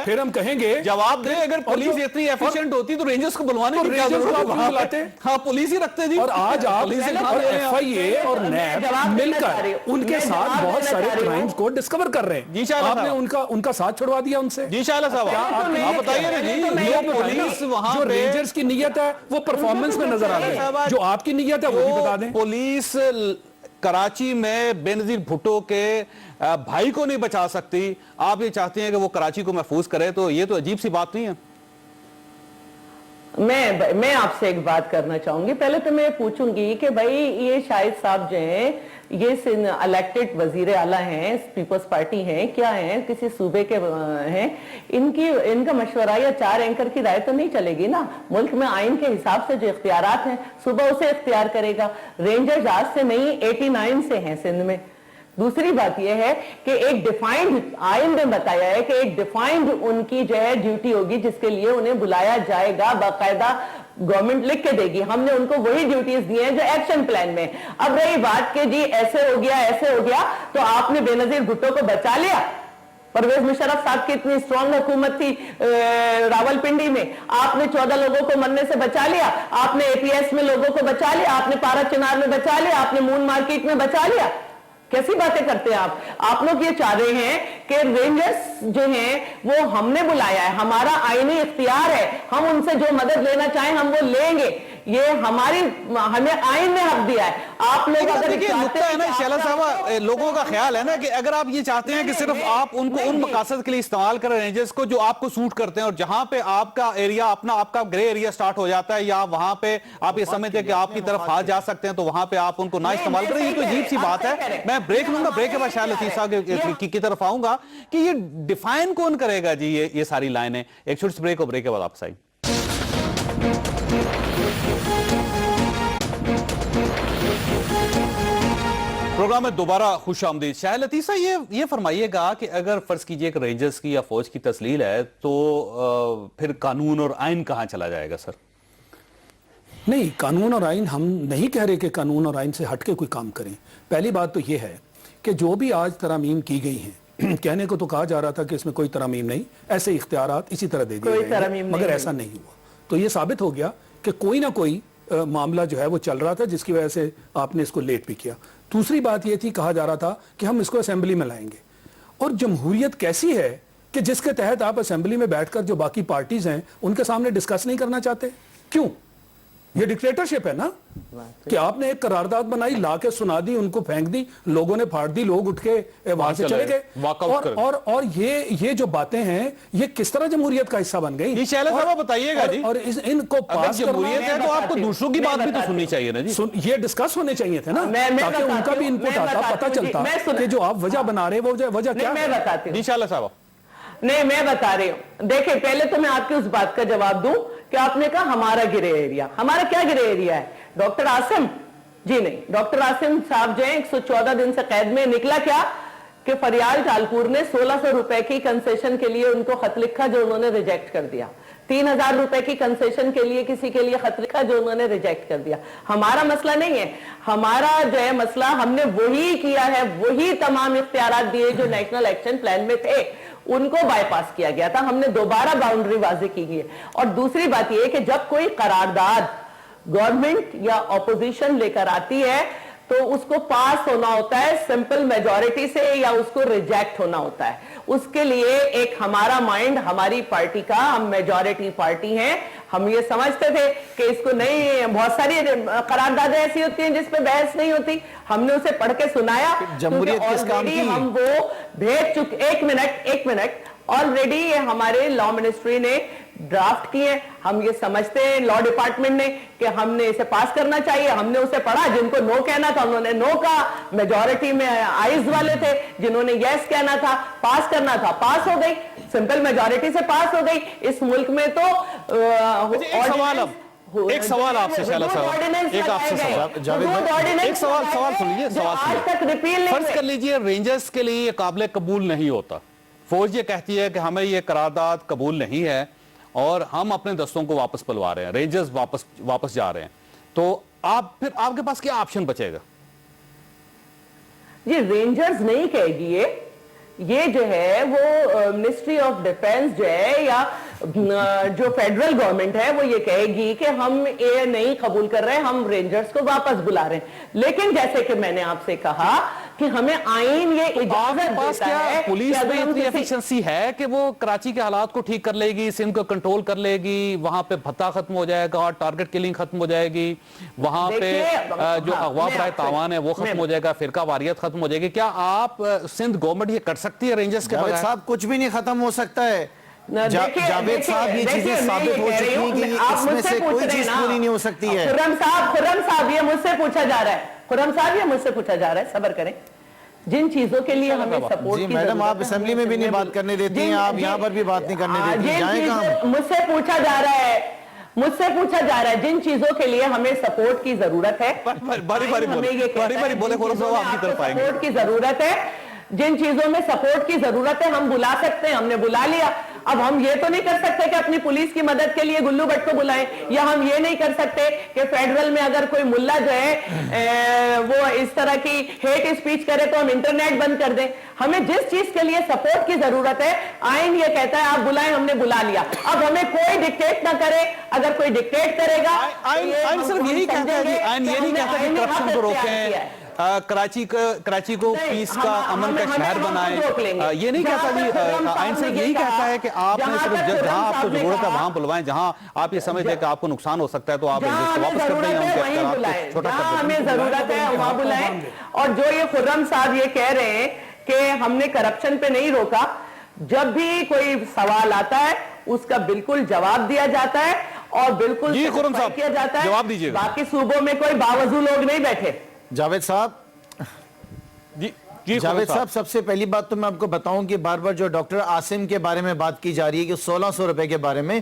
پھر ہم کہیں گے جواب دیں، اگر پولیس اتنی ایفیشنٹ ہوتی تو رینجرز کو بلوانے کی کیا ضرورت ہے؟ ہاں پولیس ہی رکھتے جی. اور آج آپ ایف آئی اے اور نیب مل کر ان کے ساتھ بہت سارے کرائمز کو ڈسکور کر رہے ہیں. آپ نے ان کا ساتھ چھڑوا دیا ان سے. جی شاہ صاحب آپ بتائیے نا جی، پولیس وہاں جو رینجرز کی نیت ہے وہ پرفارمنس میں نظر آ رہی ہے، جو آپ کی نیت ہے وہ بھی بتا دیں. پولیس کراچی میں بے نظیر بھٹو کے بھائی کو نہیں بچا سکتی، آپ یہ چاہتے ہیں کہ وہ کراچی کو محفوظ کرے، تو یہ تو عجیب سی بات نہیں ہے. میں آپ سے ایک بات کرنا چاہوں گی. پہلے تو میں پوچھوں گی کہ بھائی یہ شاہد صاحب جو ہیں یہ الیکٹڈ وزیر اعلیٰ ہیں، پیپلز پارٹی ہیں، کیا ہیں، کسی صوبے کے ہیں، ان کا مشورہ یا 4 اینکر کی رائے تو نہیں چلے گی نا. ملک میں آئین کے حساب سے جو اختیارات ہیں صوبہ اسے اختیار کرے گا. رینجرز آج سے نہیں 89 سے ہیں سندھ میں. دوسری بات یہ ہے کہ ایک ڈیفائنڈ آئین نے بتایا ہے کہ ایک ڈیفائنڈ ان کی جو ہے ڈیوٹی ہوگی جس کے لیے انہیں بلایا جائے گا، باقاعدہ گورنمنٹ لکھ کے دے گی. ہم نے ان کو وہی ڈیوٹیز دی ہیں جو ایکشن پلان میں. اب رہی بات کہ جی ایسے ہو گیا, تو آپ نے بے نظیر بھٹو کو بچا لیا. پرویز مشرف صاحب کی اتنی اسٹرانگ حکومت تھی راول پنڈی میں, آپ نے 14 لوگوں کو مرنے سے بچا لیا, آپ نے اے پی ایس میں لوگوں کو بچا لیا, آپ نے پارا چنار میں بچا لیا, آپ نے مون مارکیٹ میں بچا لیا. کیسی باتیں کرتے ہیں آپ لوگ یہ چاہ رہے ہیں کہ رینجرز جو ہیں وہ ہم نے بلایا ہے, ہمارا آئینی اختیار ہے, ہم ان سے جو مدد لینا چاہیں ہم وہ لیں گے, یہ ہمیں آئین نے حق دیا ہے. آپ لوگ اگر نقطہ ہے نا شیلہ صاحبہ, لوگوں کا خیال ہے نا کہ اگر آپ یہ چاہتے ہیں کہ صرف آپ ان کو ان مقاصد کے لیے استعمال کریں رینجرز کو جو آپ کو سوٹ کرتے ہیں, اور جہاں پہ آپ کا ایریا آپ کا گرے ایریا سٹارٹ ہو جاتا ہے, یا وہاں پہ آپ یہ سمجھتے ہیں کہ آپ کی طرف ہاتھ جا سکتے ہیں, تو وہاں پہ آپ ان کو نہ استعمال کریں. یہ تو عجیب سی بات ہے. میں بریک لوں گا, بریک کے بعد شاہ لطیف صاحب کی طرف آؤں گا کہ یہ ڈیفائن کون کرے گا جی یہ ساری لائنیں. ایک چھوٹی سی بریک, اور بریک کے بعد آپ سے پروگرام میں دوبارہ خوش آمدید. شاہ لطیف صاحب یہ فرمائیے گا کہ اگر فرض کیجئے کہ رینجرز کی یا فوج کی تسلیل ہے تو پھر قانون اور آئین کہاں چلا جائے گا سر؟ نہیں, قانون اور آئین ہم نہیں کہہ رہے کہ قانون اور آئین سے ہٹ کے کوئی کام کریں. پہلی بات تو یہ ہے کہ جو بھی آج ترامیم کی گئی ہیں, کہنے کو تو کہا جا رہا تھا کہ اس میں کوئی ترامیم نہیں, ایسے اختیارات اسی طرح دے دیے گئے, مگر ایسا نہیں ہوا. تو یہ ثابت ہو گیا کہ کوئی نہ کوئی معاملہ جو ہے وہ چل رہا تھا, جس کی وجہ سے آپ نے اس کو لیٹ بھی کیا. دوسری بات یہ تھی, کہا جا رہا تھا کہ ہم اس کو اسمبلی میں لائیں گے, اور جمہوریت کیسی ہے کہ جس کے تحت آپ اسمبلی میں بیٹھ کر جو باقی پارٹیز ہیں ان کے سامنے ڈسکس نہیں کرنا چاہتے؟ کیوں؟ یہ ڈکٹیٹرشپ ہے نا, کہ آپ نے ایک قرارداد بنائی, لا کے سنا دی, ان کو پھینک دی, لوگوں نے پھاڑ دی, لوگ اٹھ کے وہاں سے چلے گئے. اور یہ جو باتیں ہیں یہ کس طرح جمہوریت کا حصہ بن گئی؟ یہ شیلہ صاحب بتائیے گا جی, اور ان کو پاس جمہوریت ہے تو آپ کو دوسروں کی بات بھی تو سننی چاہیے نا جی. یہ ڈسکس ہونے چاہیے تھے نا, تاکہ ان کا بھی انپٹ آتا, پتہ چلتا کہ جو آپ وجہ بنا رہے وہ وجہ کیا ہے. میں بتاتی ہوں شیلہ صاحب. نہیں, میں بتا رہی ہوں. دیکھیں, پہلے تو میں آپ کی اس بات کا جواب دوں کہ آپ نے کہا ہمارا گرے ایریا. ہمارا کیا گرے ایریا ہے؟ ڈاکٹر عاصم جی نہیں, ڈاکٹر عاصم صاحب جو ہیں 114 دن سے قید میں, نکلا کیا کہ فریال ٹالپور نے 1600 روپے کی کنسیشن کے لیے ان کو خط لکھا جو انہوں نے ریجیکٹ کر دیا. 3000 روپے کی کنسیشن کے لیے کسی کے لیے خط لکھا جو انہوں نے ریجیکٹ کر دیا. ہمارا مسئلہ نہیں ہے, ہمارا جو ہے مسئلہ ہم نے وہی کیا ہے, وہی تمام اختیارات دیے جو نیشنل ایکشن پلان میں تھے, ان کو بائی پاس کیا گیا تھا. ہم نے دوبارہ باؤنڈری واضح کی گئی ہے. اور دوسری بات یہ ہے کہ جب کوئی قرارداد گورنمنٹ یا اپوزیشن لے کر آتی ہے تو اس کو پاس ہونا ہوتا ہے سمپل میجورٹی سے, یا اس کو ریجیکٹ ہونا ہوتا ہے. اس کے لیے ایک ہمارا مائنڈ, ہماری پارٹی کا, ہم میجورٹی پارٹی ہیں, ہم یہ سمجھتے تھے کہ اس کو نہیں, بہت ساری قراردادیں ایسی ہوتی ہیں جس پہ بحث نہیں ہوتی, ہم نے اسے پڑھ کے سنایا. جمہوریت کس کام کی؟ ہم وہ بھیج چکے. ایک منٹ آلریڈی یہ ہمارے لا منسٹری نے ڈرافٹ کیے. ہم یہ سمجھتے ہیں لا ڈپارٹمنٹ نے کہ ہم نے اسے پاس کرنا چاہیے. ہم نے اسے پڑھا, جن کو نو کہنا تھا انہوں نے نو کہا, میجورٹی میں آئیز والے تھے, جنہوں نے یس کہنا تھا, پاس کرنا تھا, پاس ہو گئی, سمپل میجورٹی سے پاس ہو گئی. اس ملک میں تو ایک سوال آپ سے شیلہ صاحب, ایک آپ سے سوال, ایک سوال سن لیجیے. آج تک ریپیل فرض کر لیجیے رینجرز کے لیے یہ قابل قبول نہیں ہوتا, فوج یہ کہتی ہے کہ ہمیں یہ قرارداد قبول نہیں ہے اور ہم اپنے دستوں کو واپس پلوا رہے ہیں, رینجرز واپس جا رہے ہیں, تو پھر آپ کے پاس کیا آپشن بچے گا؟ جی رینجرز نہیں کہے گی, یہ جو ہے وہ منسٹری آف ڈیفنس جو ہے یا جو فیڈرل گورنمنٹ ہے وہ یہ کہے گی کہ ہم یہ نہیں قبول کر رہے, ہم رینجرز کو واپس بلا رہے ہیں. لیکن جیسے کہ میں نے آپ سے کہا کہ ہمیں آئین یہ اجازت دیتا ہے, پولیس میں اتنی ایفیشنسی ہے کہ وہ کراچی کے حالات کو ٹھیک کر لے گی, سندھ کو کنٹرول کر لے گی, وہاں پہ بھتہ ختم ہو جائے گا, ٹارگٹ کلنگ ختم ہو جائے گی, وہاں پہ جو اغوا برائے تاوان ہے وہ ختم ہو جائے گا, فرقہ واریت ختم ہو جائے گی. کیا آپ سندھ گورنمنٹ یہ کر سکتی ہے رینجرز کے بغیر؟ صاحب کچھ بھی نہیں ختم ہو سکتا ہے. جاوید صاحب یہ چیزیں ثابت ہو چکی ہیں کہ اس میں سے کوئی چیز پوری نہیں ہو سکتی ہے. خرم صاحب یہ مجھ سے پوچھا جا رہا ہے, صبر کریں. جن چیزوں کے لیے ہمیں سپورٹ کی ضرورت ہے, میڈم آپ اسمبلی میں بھی نہیں بات کرنے دیتی ہیں, آپ یہاں پر بھی بات نہیں کرنے دیتی ہیں, جائیں کہاں؟ مجھ سے پوچھا جا رہا ہے جن چیزوں کے لیے ہمیں سپورٹ کی ضرورت ہے, سپورٹ کی ضرورت ہے, جن چیزوں میں سپورٹ کی ضرورت ہے ہم بلا سکتے ہیں, ہم نے بلا لیا. اب ہم یہ تو نہیں کر سکتے کہ اپنی پولیس کی مدد کے لیے گلو بٹ کو بلائیں, یا ہم یہ نہیں کر سکتے کہ فیڈرل میں اگر کوئی ملا جو ہے وہ اس طرح کی ہیٹ اسپیچ کرے تو ہم انٹرنیٹ بند کر دیں. ہمیں جس چیز کے لیے سپورٹ کی ضرورت ہے, آئین یہ کہتا ہے آپ بلائیں, ہم نے بلا لیا. اب ہمیں کوئی ڈکٹیٹ نہ کرے, اگر کوئی ڈکٹیٹ کرے گا آئین صرف یہی کہتا ہے جی, آئین یہ نہیں کہتا کہ کرپشن کو روکیں, کراچی کو پیس کا امن کا شہر بنائیں, یہ نہیں کہتا جی. آئین صرف یہی کہتا ہے کہ آپ نے صرف جہاں آپ کو ضرورت ہے وہاں بلوائیں, جہاں آپ یہ سمجھتے ہیں کہ آپ کو نقصان ہو سکتا ہے تو آپ واپس کر دیں, جہاں ہمیں ضرورت ہے وہاں بلائیں. اور جو یہ خرم صاحب یہ کہہ رہے ہیں کہ ہم نے کرپشن پہ نہیں روکا, جب بھی کوئی سوال آتا ہے اس کا بالکل جواب دیا جاتا ہے اور بالکل جی خرم صاحب کیا جاتا ہے. جواب دیجیے. باقی صوبوں میں کوئی باوضو لوگ نہیں بیٹھے. جاوید صاحب, جی جاوید صاحب, سب سے پہلی بات تو میں آپ کو بتاؤں کہ بار بار جو ڈاکٹر عاصم کے بارے میں بات کی جا رہی ہے کہ 1600 روپے کے بارے میں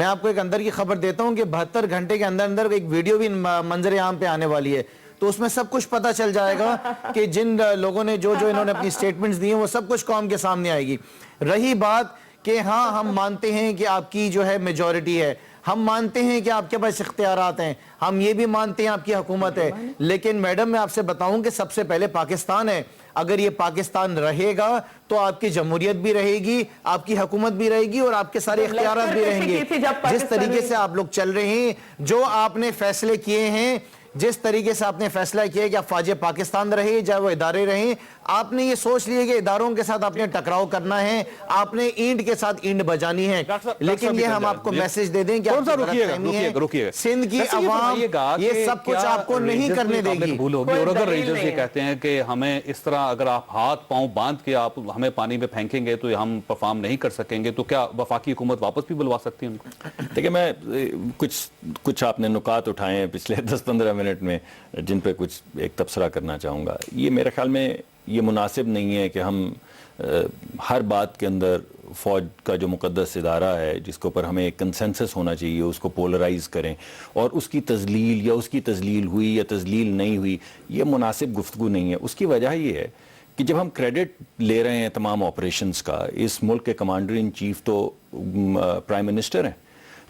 آپ کو ایک اندر کی خبر دیتا ہوں کہ 72 گھنٹے کے اندر ایک ویڈیو بھی منظر عام پہ آنے والی ہے, تو اس میں سب کچھ پتا چل جائے گا کہ جن لوگوں نے جو انہوں نے اپنی سٹیٹمنٹس دی ہیں وہ سب کچھ قوم کے سامنے آئے گی. رہی بات کہ ہاں ہم مانتے ہیں کہ آپ کی جو ہے میجورٹی ہے, ہم مانتے ہیں کہ آپ کے پاس اختیارات ہیں, ہم یہ بھی مانتے ہیں آپ کی حکومت ہے, لیکن میڈم میں آپ سے بتاؤں کہ سب سے پہلے پاکستان ہے. اگر یہ پاکستان رہے گا تو آپ کی جمہوریت بھی رہے گی, آپ کی حکومت بھی رہے گی اور آپ کے سارے اختیارات بھی رہیں گے. جس طریقے سے آپ لوگ چل رہے ہیں, جو آپ نے فیصلے کیے ہیں, جس طریقے سے آپ نے فیصلہ کیا کہ آپ فوج پاکستان رہے چاہے وہ ادارے رہیں, آپ نے یہ سوچ لیے کہ اداروں کے ساتھ آپ نے ٹکراؤ کرنا ہے, آپ نے اینٹ کے ساتھ اینٹ بجانی ہے. لیکن یہ ہم آپ کو میسج دے دیں کہ آپ کی غلط فہمی ہے, سندھ کی عوام یہ سب کچھ آپ کو نہیں کرنے دے گی. اور اگر رینجرز یہ کہتے ہیں کہ ہمیں اس طرح اگر آپ ہاتھ پاؤں باندھ کے آپ ہمیں پانی میں پھینکیں گے تو ہم پرفارم نہیں کر سکیں گے, تو کیا وفاقی حکومت واپس بھی بلوا سکتی ہے ان کو؟ دیکھیں, میں کچھ آپ نے نکات اٹھائے ہیں پچھلے 10-15 منٹ میں جن پہ کچھ ایک تبصرہ کرنا چاہوں گا. یہ میرے خیال میں یہ مناسب نہیں ہے کہ ہم ہر بات کے اندر فوج کا جو مقدس ادارہ ہے جس کے اوپر ہمیں ایک کنسنسس ہونا چاہیے اس کو پولرائز کریں, اور اس کی تذلیل یا اس کی تذلیل ہوئی یا تذلیل نہیں ہوئی, یہ مناسب گفتگو نہیں ہے. اس کی وجہ یہ ہے کہ جب ہم کریڈٹ لے رہے ہیں تمام آپریشنز کا, اس ملک کے کمانڈر ان چیف تو پرائم منسٹر ہیں,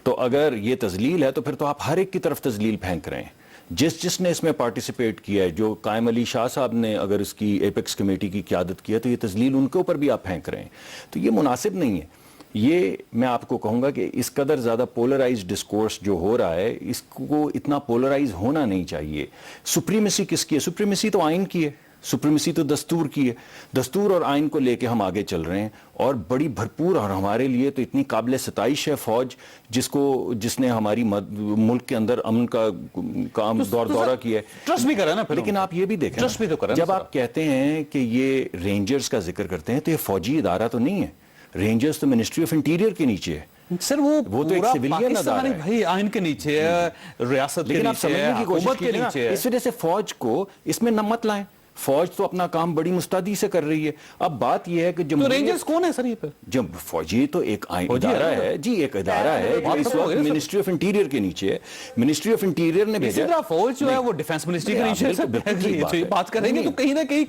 تو اگر یہ تذلیل ہے تو پھر تو آپ ہر ایک کی طرف تذلیل پھینک رہے ہیں. جس نے اس میں پارٹیسپیٹ کیا ہے, جو قائم علی شاہ صاحب نے اگر اس کی ایپیکس کمیٹی کی قیادت کیا تو یہ تذلیل ان کے اوپر بھی آپ پھینک رہے ہیں, تو یہ مناسب نہیں ہے. یہ میں آپ کو کہوں گا کہ اس قدر زیادہ پولرائز ڈسکورس جو ہو رہا ہے, اس کو اتنا پولرائز ہونا نہیں چاہیے. سپریمیسی کس کی ہے؟ سپریمیسی تو آئین کی ہے, سپریمیسی تو دستور کی ہے. دستور اور آئین کو لے کے ہم آگے چل رہے ہیں, اور بڑی بھرپور, اور ہمارے لیے تو اتنی قابل ستائش ہے فوج جس نے ہماری ملک کے اندر امن کا کام دورہ کیا ہے. ٹرسٹ بھی کریں نا. لیکن آپ یہ بھی دیکھیں, جب آپ کہتے ہیں کہ یہ رینجرز کا ذکر کرتے ہیں تو یہ فوجی ادارہ تو نہیں ہے. رینجرز تو منسٹری آف انٹیریئر کے نیچے ہے سر, وہ تو ایک سویلین ادارہ ہے بھائی, آئین کے نیچے ہے, ریاست کے نیچے ہے, حکومت کے نیچے ہے. اس وجہ سے فوج کو اس میں نہ مت لائیں. فوج تو اپنا کام بڑی مستعدی سے کر رہی ہے. اب بات یہ ہے کہ تو رینجرز کون ہے سر یہ پہ؟ جب فوجی تو ایک ادارہ ہے جی, ایک ادارہ ہے جو اس وقت منسٹری آف انٹیریئر کے نیچے ہے. منسٹری آف انٹیریئر نے بھیجا. اسی طرح فوج جو ہے وہ ڈیفنس منسٹری کے نیچے ہے. بات کریں گے تو کہیں نہ کہیں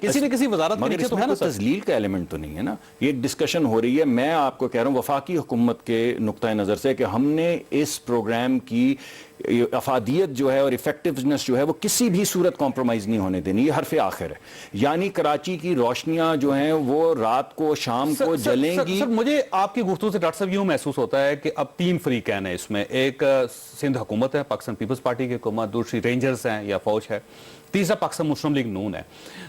کسی نہ کسی وزارت کے نیچے تو ہے نا. تذلیل کا ایلیمنٹ تو نہیں ہے نا. یہ ایک ڈسکشن ہو رہی ہے. میں آپ کو کہہ رہا ہوں وفاقی حکومت کے نقطۂ نظر سے کہ ہم نے اس پروگرام کی افادیت جو ہے اور ایفیکٹونس جو ہے وہ کسی بھی صورت کمپرومائز نہیں ہونے دینی. یہ حرف آخر ہے. یعنی کراچی کی روشنیاں جو ہیں وہ رات کو شام کو جلیں گی. سر مجھے آپ کی گفتگو سے ڈاکٹر صاحب یوں محسوس ہوتا ہے کہ اب 3 فریقین ہیں اس میں. ایک سندھ حکومت ہے, پاکستان پیپلز پارٹی کی حکومت, دوسری رینجرز ہیں یا فوج ہے, تیسرا پاکستان مسلم لیگ نون ہے.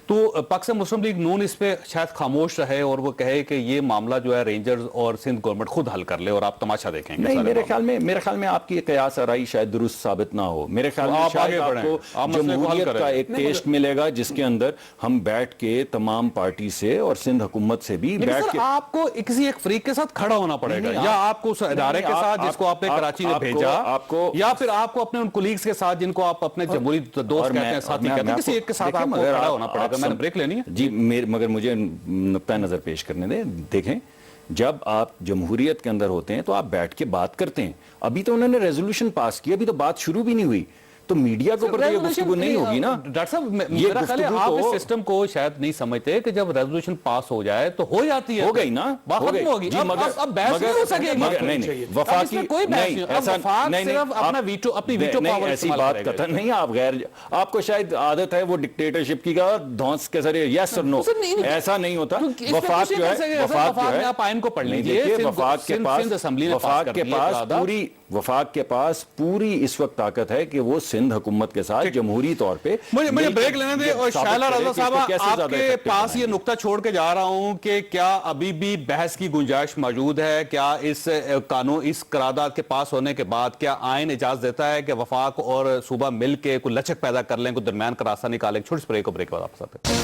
تو پاکستان مسلم لیگ نون اس پہ شاید خاموش رہے اور وہ کہے کہ یہ معاملہ جو ہے رینجرز اور سندھ گورنمنٹ خود حل کر لے اور آپ تماشا دیکھیں گے. نہیں, میرے خیال میں آپ کی قیاس آرائی شاید درست ثابت نہ ہو. میرے خیال میں شاید آپ کو جمہوریت کا ایک ٹیسٹ ملے گا جس کے اندر ہم بیٹھ کے تمام پارٹی سے اور سندھ حکومت سے بھی بیٹھ کے, آپ کو کسی ایک فریق کے ساتھ کھڑا ہونا پڑے گا, یا آپ کو اس ادارے کے ساتھ جس کو آپ نے کراچی میں بھیجا, یا پھر آپ کو اپنے ان کولیگز کے ساتھ جن کو آپ اپنے جمہوری دوست کہتے ہیں, ساتھی کہتے ہیں, کسی ایک کے ساتھ آپ کو کھڑا ہونا پڑے گا. میں نے بریک لینی ہے جی, مگر مجھے نقطہ نظر پیش کرنے دیں. دیکھیں, جب آپ جمہوریت کے اندر ہوتے ہیں تو آپ بیٹھ کے بات کرتے ہیں. ابھی تو انہوں نے ریزولوشن پاس کی, ابھی تو بات شروع بھی نہیں ہوئی. تو میڈیا کے اوپر تو یہ گفتگو نہیں ہوگی نا. ڈاکٹر صاحب میرا خیال ہے آپ اس سسٹم کو شاید نہیں سمجھتے کہ جب ریزولوشن پاس ہو جائے تو ہو جاتی ہے, ہو گئی نا, بات ختم ہوگی. اب بحث نہیں ہو سکے گی, نہیں وفاقی کوئی بحث نہیں, اب وفاق صرف اپنا ویٹو, اپنی ویٹو پاور ایسی بات قطعا نہیں. آپ غیر, آپ کو شاید عادت ہے وہ ڈکٹیٹرشپ کی کا دھونس کے ذریعے یس اور نو, ایسا نہیں ہوتا. وفاق جو ہے, آپ آئین کو پڑھ لیجئے, وفاق کے پاس پوری اس وقت طاقت ہے کہ وہ سندھ حکومت کے ساتھ جمہوری طور پہ. مجھے بریک لینے دیں. اور شائلہ رضا صاحبہ, آپ کے پاس یہ نقطہ چھوڑ کے جا رہا ہوں کہ کیا ابھی بھی بحث کی گنجائش موجود ہے؟ کیا اس قانون, اس قرارداد کے پاس ہونے کے بعد کیا آئین اجازت دیتا ہے کہ وفاق اور صوبہ مل کے کوئی لچک پیدا کر لیں, کوئی درمیان کا راستہ نکالیں؟ چھوٹی سی بریک کے بعد آپ آتے ہیں.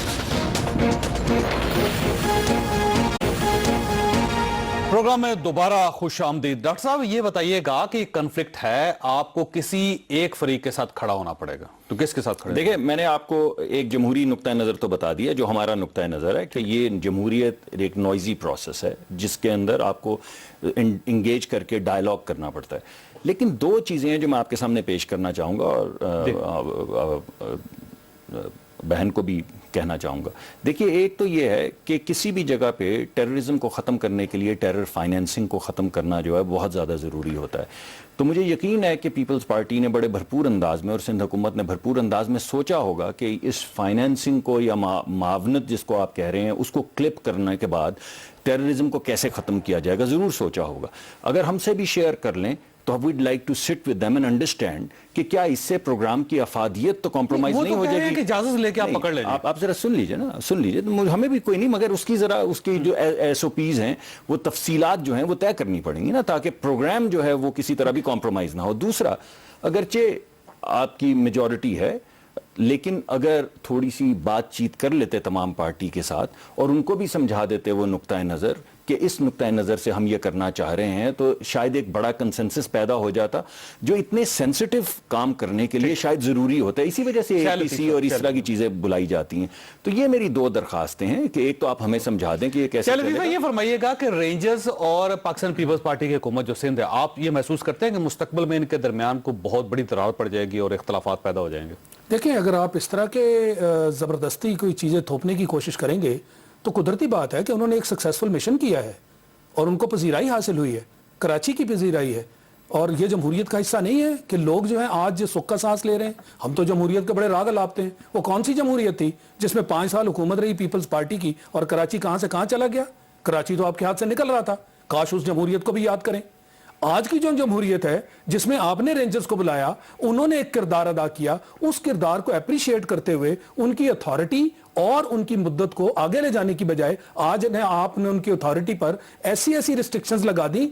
پروگرام میں دوبارہ خوش آمدید. ڈاکٹر صاحب یہ بتائیے گا کہ کنفلکٹ ہے, آپ کو کسی ایک فریق کے ساتھ کھڑا ہونا پڑے گا, تو کس کے ساتھ کھڑے؟ دیکھیں, میں نے آپ کو ایک جمہوری نقطہ نظر تو بتا دیا. جو ہمارا نقطہ نظر ہے کہ یہ جمہوریت ایک نوائزی پروسیس ہے جس کے اندر آپ کو انگیج کر کے ڈائیلاگ کرنا پڑتا ہے. لیکن دو چیزیں ہیں جو میں آپ کے سامنے پیش کرنا چاہوں گا اور بہن کو بھی کہنا چاہوں گا. دیکھیے, ایک تو یہ ہے کہ کسی بھی جگہ پہ ٹیررزم کو ختم کرنے کے لیے ٹیرر فائنینسنگ کو ختم کرنا جو ہے بہت زیادہ ضروری ہوتا ہے. تو مجھے یقین ہے کہ پیپلز پارٹی نے بڑے بھرپور انداز میں اور سندھ حکومت نے بھرپور انداز میں سوچا ہوگا کہ اس فائنینسنگ کو یا معاونت جس کو آپ کہہ رہے ہیں اس کو کلپ کرنے کے بعد ٹیررزم کو کیسے ختم کیا جائے گا, ضرور سوچا ہوگا. اگر ہم سے بھی شیئر کر لیں تو we'd like to sit with them and understand کہ کیا اس سے پروگرام کی افادیت تو کمپرومائز نہیں ہو جائے گی. کہ اجازت لے کے آپ پکڑ لیں. آپ ذرا سن لیجئے نا, سن لیجئے. ہمیں بھی کوئی نہیں, مگر اس کی ذرا اس کی جو ایس او پیز ہیں وہ تفصیلات جو ہیں وہ طے کرنی پڑیں گی نا, تاکہ پروگرام جو ہے وہ کسی طرح بھی کمپرومائز نہ ہو. دوسرا, اگرچہ آپ کی میجورٹی ہے لیکن اگر تھوڑی سی بات چیت کر لیتے تمام پارٹی کے ساتھ اور ان کو بھی سمجھا دیتے وہ نقطہ نظر کہ اس نقطہ نظر سے ہم یہ کرنا چاہ رہے ہیں, تو شاید ایک بڑا کنسنسس پیدا ہو جاتا جو اتنے سینسٹیو کام کرنے کے لیے شاید ضروری ہوتا ہے. اسی وجہ سے اے پی سی اور اس طرح کی چیزیں بلائی جاتی ہیں. تو یہ میری دو درخواستیں ہیں کہ ایک تو آپ ہمیں سمجھا دیں کہ یہ کیسے چلے گا. یہ فرمائیے گا کہ رینجرز اور پاکستان پیپلز پارٹی کی حکومت جو سندھ ہے, آپ یہ محسوس کرتے ہیں کہ مستقبل میں ان کے درمیان کو بہت بڑی دراڑ پڑ جائے گی اور اختلافات پیدا ہو جائیں گے؟ دیکھیں, اگر آپ اس طرح کے زبردستی کوئی چیزیں تھوپنے کی کوشش کریں گے تو قدرتی بات ہے کہ انہوں نے ایک سکسیسفل مشن کیا ہے اور ان کو پذیرائی حاصل ہوئی ہے, کراچی کی پذیرائی ہے. اور یہ جمہوریت کا حصہ نہیں ہے کہ لوگ جو ہیں آج سکھ کا سانس لے رہے ہیں. ہم تو جمہوریت کے بڑے راگ الاپتے ہیں. وہ کون سی جمہوریت تھی جس میں 5 سال حکومت رہی پیپلز پارٹی کی اور کراچی کہاں سے کہاں چلا گیا؟ کراچی تو آپ کے ہاتھ سے نکل رہا تھا. کاش اس جمہوریت کو بھی یاد کریں. آج کی جو جمہوریت ہے جس میں آپ نے رینجرز کو بلایا, انہوں نے ایک کردار ادا کیا, اس کردار کو اپریشیٹ کرتے ہوئے ان کی اتھارٹی اور ان کی مدت کو آگے لے جانے کی بجائے آج آپ نے ان کی اتھارٹی پر ایسی ریسٹرکشنز لگا دی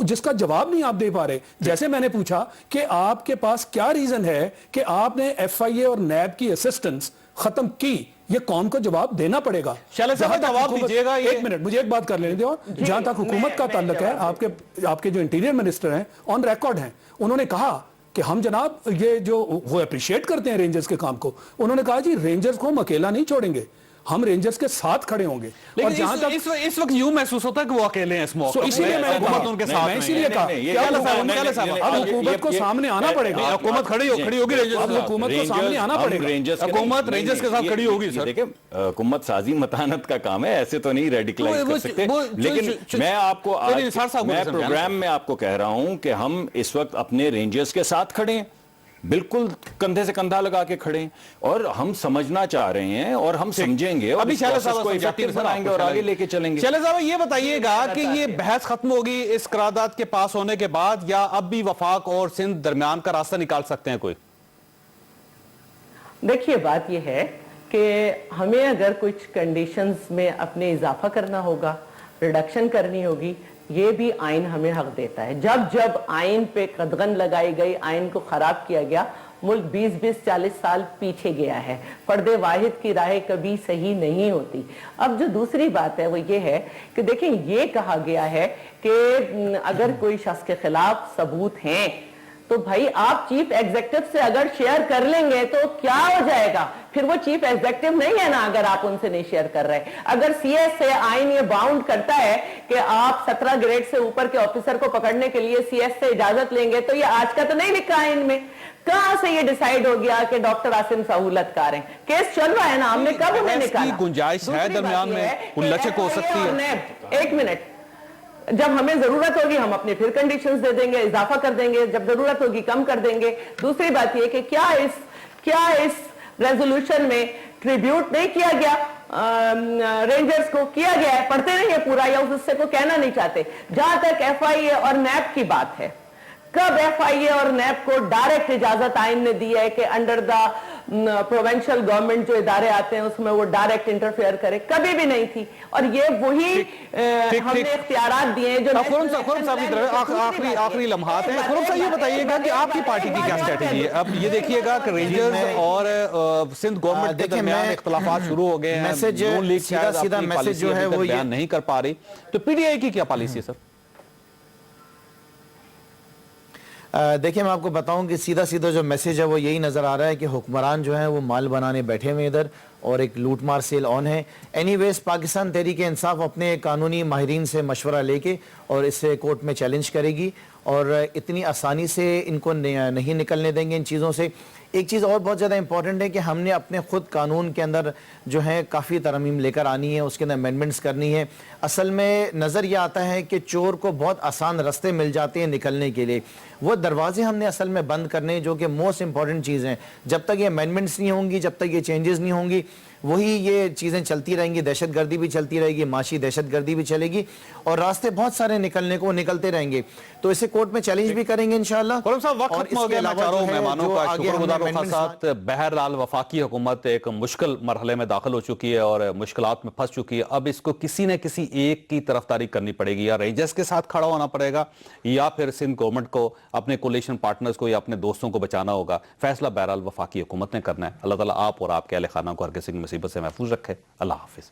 جس کا جواب نہیں آپ دے پا رہے. جیسے میں نے پوچھا کہ آپ کے پاس کیا ریزن ہے کہ آپ نے ایف آئی اے اور نیب کی اسسٹنس ختم کی, یہ قوم کو جواب دینا پڑے گا. جواب دیجیے گا. ایک منٹ مجھے ایک بات کر لینے دو. جہاں تک حکومت کا تعلق ہے, آپ کے جو انٹیریئر منسٹر ہیں آن ریکارڈ ہیں, انہوں نے کہا کہ ہم جناب یہ جو وہ اپریشیٹ کرتے ہیں رینجرز کے کام کو, انہوں نے کہا جی رینجرز کو ہم اکیلا نہیں چھوڑیں گے, ہم رینجرز کے ساتھ کھڑے ہوں گے. اور جہاں تک اس وقت یوں محسوس ہوتا ہے کہ وہ اکیلے ہیں اس موقع, اسی لیے میں اسی لیے کہا اب حکومت کو سامنے آنا پڑے گا. حکومت کھڑی ہوگی, اب حکومت کو سامنے آنا پڑے گا. حکومت رینجرز کے ساتھ کھڑی ہوگی. سر دیکھیں, حکومت سازی متانت کا کام ہے, ایسے تو نہیں ریڈیکلائز کر سکتے. لیکن میں آپ کو میں پروگرام میں آپ کو کہہ رہا ہوں کہ ہم اس وقت اپنے رینجرز کے ساتھ کھڑے ہیں, بالکل کندھے سے کندھا لگا کے کھڑے ہیں, اور ہم سمجھنا چاہ رہے ہیں اور ہم سمجھیں گے اور ابھی بنائیں گے اور آگے لے کے چلیں گے. شیلہ صاحب یہ بتائیے گا کہ یہ بحث ختم ہوگی اس قرارداد کے پاس ہونے کے بعد, یا اب بھی وفاق اور سندھ درمیان کا راستہ نکال سکتے ہیں کوئی؟ دیکھیے, بات یہ ہے کہ ہمیں اگر کچھ کنڈیشنز میں اپنے اضافہ کرنا ہوگا, ریڈکشن کرنی ہوگی, یہ بھی آئین ہمیں حق دیتا ہے. جب آئین پہ قدغن لگائی گئی, آئین کو خراب کیا گیا, ملک 20-40 سال پیچھے گیا ہے. فرد واحد کی رائے کبھی صحیح نہیں ہوتی. اب جو دوسری بات ہے وہ یہ ہے کہ دیکھیں, یہ کہا گیا ہے کہ اگر کوئی شخص کے خلاف ثبوت ہیں تو بھائی آپ چیف ایگزیکٹو سے اگر شیئر کر لیں گے تو کیا ہو جائے گا؟ پھر وہ چیف ایگزیکٹو نہیں ہے نا اگر آپ ان سے نہیں شیئر کر رہے. اگر سی ایس سے آئین یہ باؤنڈ کرتا ہے کہ آپ 17 گریڈ سے اوپر کے آفیسر کو پکڑنے کے لیے سی ایس سے اجازت لیں گے تو یہ آج کا تو نہیں لکھا آئین میں. کہاں سے یہ ڈیسائیڈ ہو گیا کہ ڈاکٹر عاصم سہولت کار ہیں؟ کیس چل رہا ہے نا, ہم نے کب انہیں نکالا؟ گنجائش ہے درمیان میں, لچک ہو سکتی ہے. ایک منٹ, جب ہمیں ضرورت ہوگی ہم اپنے پھر کنڈیشنز دے دیں گے, اضافہ کر دیں گے, جب ضرورت ہوگی کم کر دیں گے. دوسری بات یہ کہ کیا اس ریزولوشن میں ٹریبیوٹ نہیں کیا گیا رینجرز کو؟ کیا گیا ہے, پڑھتے نہیں ہے پورا یا اس حصے کو کہنا نہیں چاہتے. جہاں تک ایف آئی اے اور نیب کی بات ہے, کب ایف آئی اے اور نیب کو ڈائریکٹ اجازت آئین نے دی ہے کہ انڈر دا پروونشل گورنمنٹ جو ادارے آتے ہیں اس میں وہ ڈائریکٹ انٹرفیئر کرے؟ کبھی بھی نہیں تھی. اور یہ وہی ہم نے اختیارات دیے ہیں جو خرم صاحب کی طرف آخری لمحات ہیں. خرم صاحب یہ بتائیے گا کہ آپ کی پارٹی کی کیا اسٹریٹجی ہے؟ اب یہ دیکھیے گا کہ رینجرز اور سندھ گورنمنٹ کے درمیان اختلافات شروع ہو گئے ہیں. نون لیگ سیدھا میسج جو ہے وہ بیان نہیں کر پا رہی, تو پی ڈی آئی کی کیا پالیسی ہے سر؟ دیکھیں میں آپ کو بتاؤں کہ سیدھا جو میسج ہے وہ یہی نظر آ رہا ہے کہ حکمران جو ہیں وہ مال بنانے بیٹھے ہوئے ادھر, اور ایک لوٹ مار سیل آن ہے. اینی ویز پاکستان تحریک انصاف اپنے قانونی ماہرین سے مشورہ لے کے اور اسے کورٹ میں چیلنج کرے گی, اور اتنی آسانی سے ان کو نہیں نکلنے دیں گے ان چیزوں سے. ایک چیز اور بہت زیادہ امپورٹنٹ ہے کہ ہم نے اپنے خود قانون کے اندر جو ہے کافی ترمیم لے کر آنی ہے, اس کے اندر امینڈمنٹس کرنی ہے. اصل میں نظر یہ آتا ہے کہ چور کو بہت آسان رستے مل جاتے ہیں نکلنے کے لیے, وہ دروازے ہم نے اصل میں بند کرنے ہیں جو کہ موسٹ امپورٹنٹ چیز ہیں. جب تک یہ امینڈمنٹس نہیں ہوں گی, جب تک یہ چینجز نہیں ہوں گی, وہی یہ چیزیں چلتی رہیں گی. دہشت گردی بھی چلتی رہے گی, معاشی دہشت گردی بھی چلے گی, اور راستے بہت سارے نکلنے کو نکلتے رہیں گے. تو اسے کورٹ میں چیلنج بھی کریں گے انشاءاللہ. خرم صاحب وقت ختم ہو گیا, میں چاروں مہمانوں کا شکر گزار ہوں. ساتھ بہرحال وفاقی حکومت ایک مشکل مرحلے میں داخل ہو چکی ہے اور مشکلات میں پھنس چکی ہے. اب اس کو کسی نہ کسی ایک کی طرفداری کرنی پڑے گی, یا رینجرز کے ساتھ کھڑا ہونا پڑے گا, یا پھر سندھ گورنمنٹ کو اپنے کولیشن پارٹنرز کو یا اپنے دوستوں کو بچانا ہوگا. فیصلہ بہرحال وفاقی حکومت نے کرنا ہے. اللہ تعالیٰ آپ اور آپ کے اہل خانہ کو ہر کسی کی مصیبت سے محفوظ رکھے. اللہ حافظ.